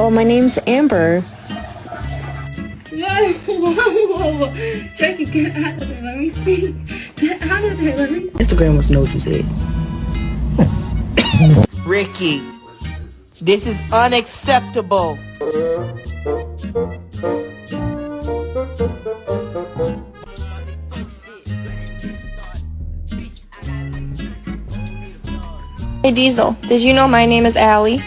Oh, my name's Amber. Whoa. Jackie, get out of there. Let me see. Get out of there. Let me see. Instagram wants to know what you said. Ricky, this is unacceptable. Hey Diesel, did you know my name is Allie?